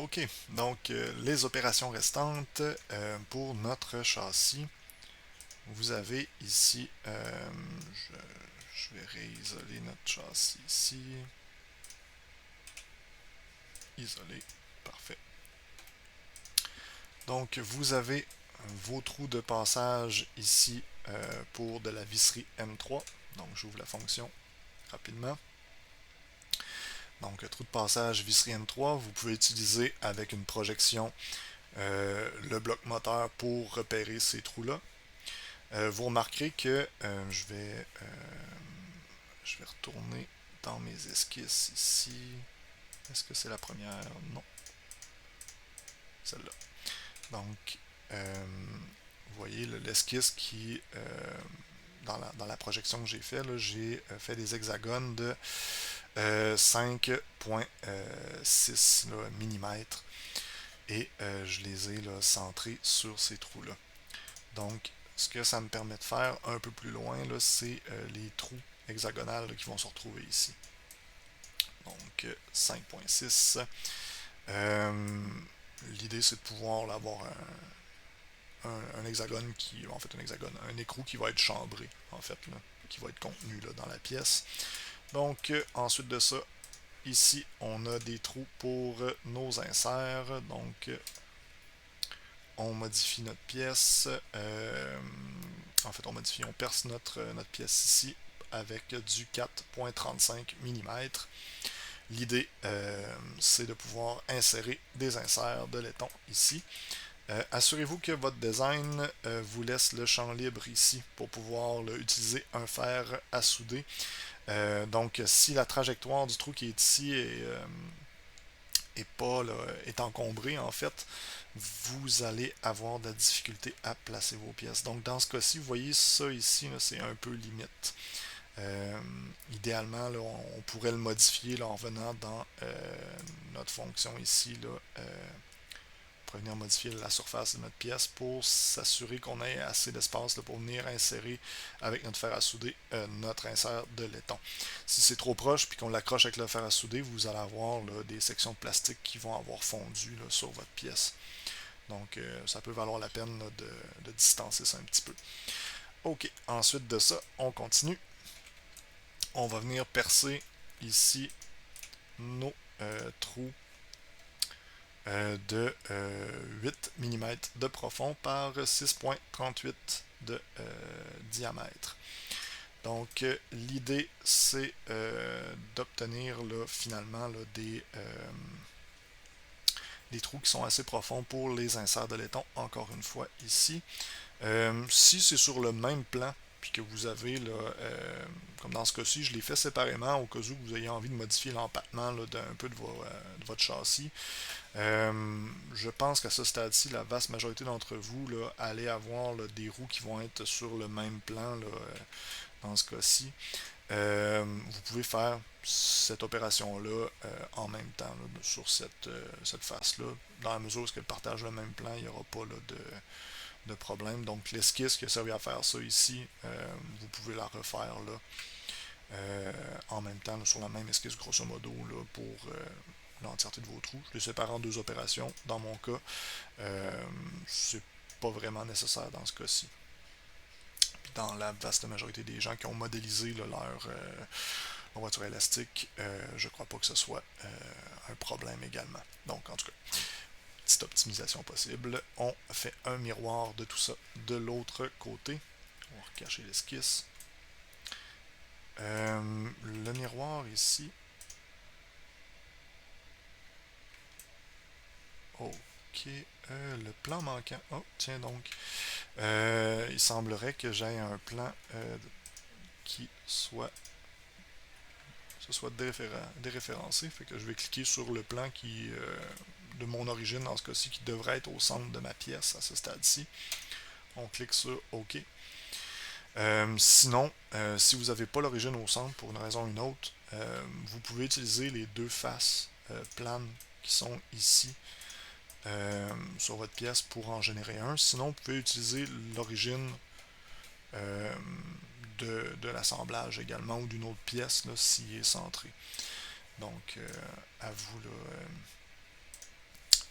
Ok, donc les opérations restantes pour notre châssis. Vous avez ici, je vais réisoler notre châssis ici. Isolé, parfait. Donc vous avez vos trous de passage ici pour de la visserie M3. Donc j'ouvre la fonction rapidement. Donc trou de passage visserie M3, vous pouvez utiliser avec une projection le bloc moteur pour repérer ces trous-là. Vous remarquerez que je vais retourner dans mes esquisses ici. Est-ce que c'est la première? Non. Celle-là. Donc, vous voyez l'esquisse qui, dans la projection que j'ai fait, j'ai fait des hexagones de 5,6 mm et je les ai là, centrés sur ces trous-là. Donc, ce que ça me permet de faire un peu plus loin, c'est les trous hexagonales qui vont se retrouver ici. Donc, 5.6. L'idée, c'est de pouvoir là, avoir un hexagone qui, en fait, un écrou qui va être chambré, en fait, là, qui va être contenu là, dans la pièce. Donc, ensuite de ça, ici, on a des trous pour nos inserts. Donc, on modifie notre pièce. On perce notre pièce ici avec du 4,35 mm. L'idée, c'est de pouvoir insérer des inserts de laiton ici. Assurez-vous que votre design vous laisse le champ libre ici pour pouvoir utiliser un fer à souder. Donc, si la trajectoire du trou qui est ici est encombrée, en fait, vous allez avoir de la difficulté à placer vos pièces. Donc, dans ce cas-ci, vous voyez ça ici, c'est un peu limite. Euh, Idéalement, là, on pourrait le modifier là, en venant dans notre fonction ici, pour venir modifier la surface de notre pièce pour s'assurer qu'on ait assez d'espace pour venir insérer avec notre fer à souder notre insert de laiton. Si c'est trop proche puis qu'on l'accroche avec le fer à souder, vous allez avoir là, des sections de plastique qui vont avoir fondu là, sur votre pièce. Donc ça peut valoir la peine là, de distancer ça un petit peu. Ok, ensuite de ça, on continue. On va venir percer ici nos trous de 8 mm de profond par 6,38 de diamètre. Donc, l'idée, c'est d'obtenir finalement des trous qui sont assez profonds pour les inserts de laiton, encore une fois ici. Si c'est sur le même plan, puis que vous avez, là, comme dans ce cas-ci, je l'ai fait séparément au cas où vous ayez envie de modifier l'empattement d'un peu de votre châssis. Je pense qu'à ce stade-ci, la vaste majorité d'entre vous là, allez avoir là, des roues qui vont être sur le même plan là, dans ce cas-ci. Vous pouvez faire cette opération-là en même temps là, sur cette face-là. Dans la mesure où elle partage le même plan, il n'y aura pas là, de problème. Donc l'esquisse qui a servi à faire ça ici, vous pouvez la refaire là, en même temps là, sur la même esquisse grosso modo là, pour l'entièreté de vos trous. Je les sépare en deux opérations. Dans mon cas, c'est pas vraiment nécessaire dans ce cas-ci. Puis dans la vaste majorité des gens qui ont modélisé là, leur voiture élastique, je crois pas que ce soit un problème également. Donc en tout cas, petite optimisation possible. On fait un miroir de tout ça de l'autre côté. On va recacher l'esquisse. Le miroir ici. Ok. Le plan manquant. Oh, tiens donc. Il semblerait que j'aie un plan qui soit déréférencé. Fait que je vais cliquer sur le plan qui de mon origine dans ce cas-ci qui devrait être au centre de ma pièce à ce stade-ci. On clique sur OK. Sinon, si vous n'avez pas l'origine au centre pour une raison ou une autre, vous pouvez utiliser les deux faces planes qui sont ici sur votre pièce pour en générer un. Sinon, vous pouvez utiliser l'origine de l'assemblage également ou d'une autre pièce s'il est centré. Donc, à vous là,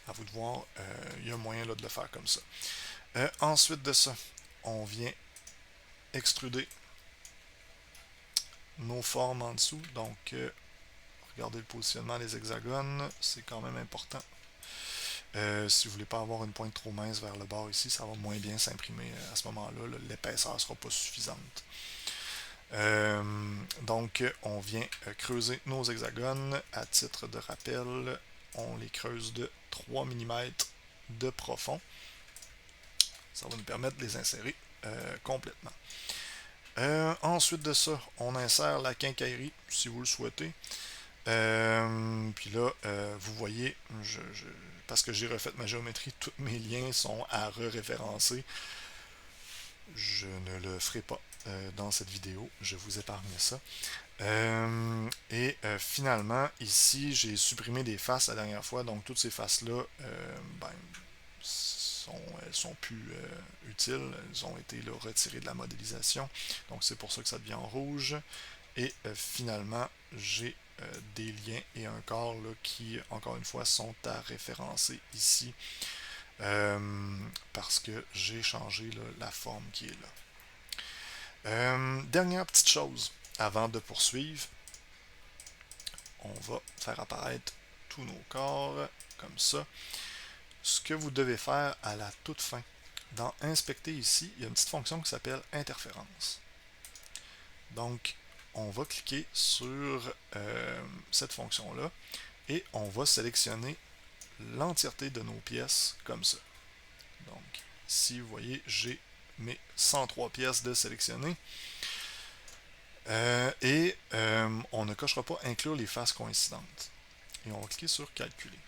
À vous de voir, il y a moyen là, de le faire comme ça. Ensuite de ça, on vient extruder nos formes en dessous. Donc, regardez le positionnement des hexagones, c'est quand même important. Si vous ne voulez pas avoir une pointe trop mince vers le bord ici, ça va moins bien s'imprimer à ce moment-là. L'épaisseur ne sera pas suffisante. Donc, on vient creuser nos hexagones. À titre de rappel, on les creuse de 3 mm de profond. Ça va nous permettre de les insérer complètement. Ensuite de ça, on insère la quincaillerie, si vous le souhaitez. Puis là, vous voyez, parce que j'ai refait ma géométrie, tous mes liens sont à re-référencer. Je ne le ferai pas dans cette vidéo, je vous épargne ça. Finalement, ici, j'ai supprimé des faces la dernière fois, donc toutes ces faces-là, elles sont plus utiles, elles ont été là, retirées de la modélisation, donc c'est pour ça que ça devient en rouge. Et finalement, j'ai des liens et un corps là, qui, encore une fois, sont à référencer ici parce que j'ai changé là, la forme qui est là. Dernière petite chose avant de poursuivre, on va faire apparaître tous nos corps comme ça. Ce que vous devez faire à la toute fin, dans Inspecter ici, il y a une petite fonction qui s'appelle Interférence. Donc, on va cliquer sur cette fonction-là et on va sélectionner l'entièreté de nos pièces comme ça. Donc, ici, vous voyez, j'ai mes 103 pièces de sélectionnées. On ne cochera pas inclure les faces coïncidentes. Et on va cliquer sur Calculer.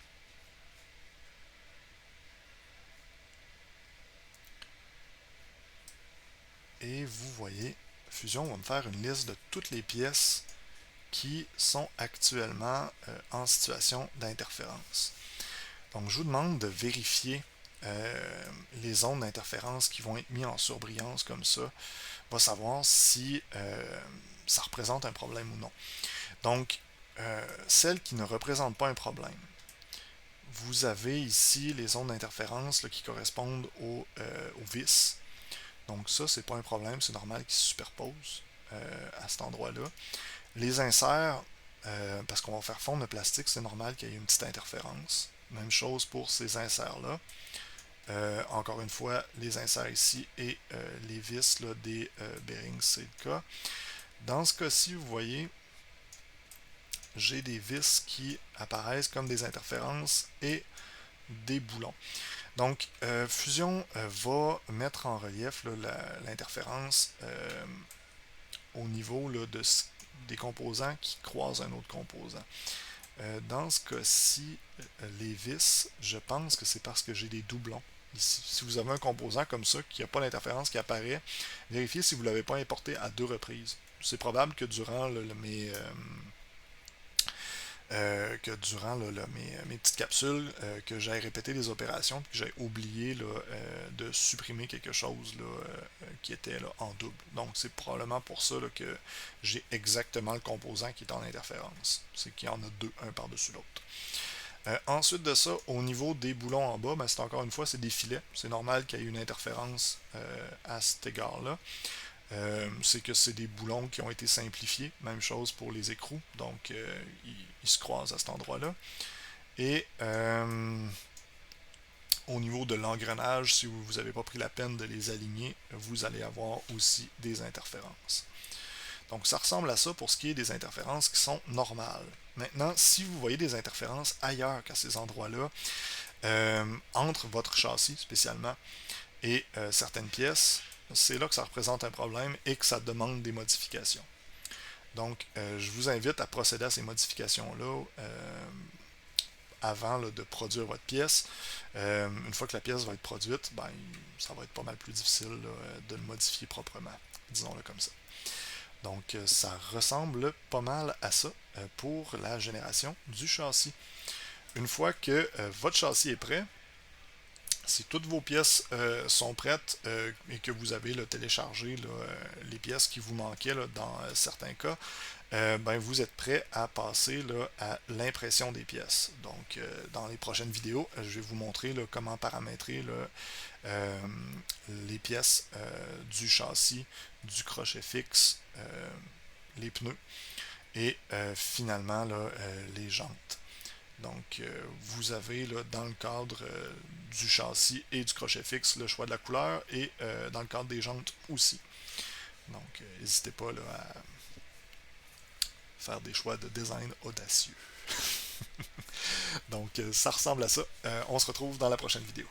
Et vous voyez, Fusion va me faire une liste de toutes les pièces qui sont actuellement en situation d'interférence. Donc, je vous demande de vérifier les zones d'interférence qui vont être mises en surbrillance comme ça. On va savoir si ça représente un problème ou non. Donc, celles qui ne représentent pas un problème, vous avez ici les zones d'interférence qui correspondent au vis. Donc ça, c'est pas un problème, c'est normal qu'ils se superposent à cet endroit-là. Les inserts, parce qu'on va faire fondre le plastique, c'est normal qu'il y ait une petite interférence. Même chose pour ces inserts-là. Encore une fois, les inserts ici et les vis là, des bearings, c'est le cas. Dans ce cas-ci, vous voyez, j'ai des vis qui apparaissent comme des interférences et des boulons. Donc, Fusion va mettre en relief l'interférence au niveau là, des composants qui croisent un autre composant. Dans ce cas-ci, les vis, je pense que c'est parce que j'ai des doublons. Ici, si vous avez un composant comme ça, qui n'a pas d'interférence qui apparaît, vérifiez si vous ne l'avez pas importé à 2 reprises. C'est probable que durant mes petites capsules, que j'ai répété les opérations, puis que j'ai oublié là, de supprimer quelque chose là, qui était là, en double. Donc c'est probablement pour ça là, que j'ai exactement le composant qui est en interférence. C'est qu'il y en a deux, un par-dessus l'autre. Ensuite de ça, au niveau des boulons en bas, c'est encore une fois, c'est des filets. C'est normal qu'il y ait une interférence à cet égard-là. C'est que c'est des boulons qui ont été simplifiés. Même chose pour les écrous. Donc, ils se croisent à cet endroit-là. Et au niveau de l'engrenage, si vous n'avez pas pris la peine de les aligner, vous allez avoir aussi des interférences. Donc, ça ressemble à ça pour ce qui est des interférences qui sont normales. Maintenant, si vous voyez des interférences ailleurs qu'à ces endroits-là, entre votre châssis spécialement et certaines pièces, c'est là que ça représente un problème et que ça demande des modifications. Donc, je vous invite à procéder à ces modifications-là avant là, de produire votre pièce. Une fois que la pièce va être produite, ça va être pas mal plus difficile là, de le modifier proprement, disons-le comme ça. Donc, ça ressemble pas mal à ça pour la génération du châssis. Une fois que votre châssis est prêt, si toutes vos pièces sont prêtes et que vous avez là, téléchargé là, les pièces qui vous manquaient là, dans certains cas, ben, vous êtes prêt à passer là, à l'impression des pièces. Donc, dans les prochaines vidéos, je vais vous montrer là, comment paramétrer là, les pièces du châssis, du crochet fixe, les pneus et finalement là, les jantes. Donc, vous avez là, dans le cadre du châssis et du crochet fixe le choix de la couleur et dans le cadre des jantes aussi. Donc, n'hésitez pas là, à faire des choix de design audacieux. Donc, ça ressemble à ça. On se retrouve dans la prochaine vidéo.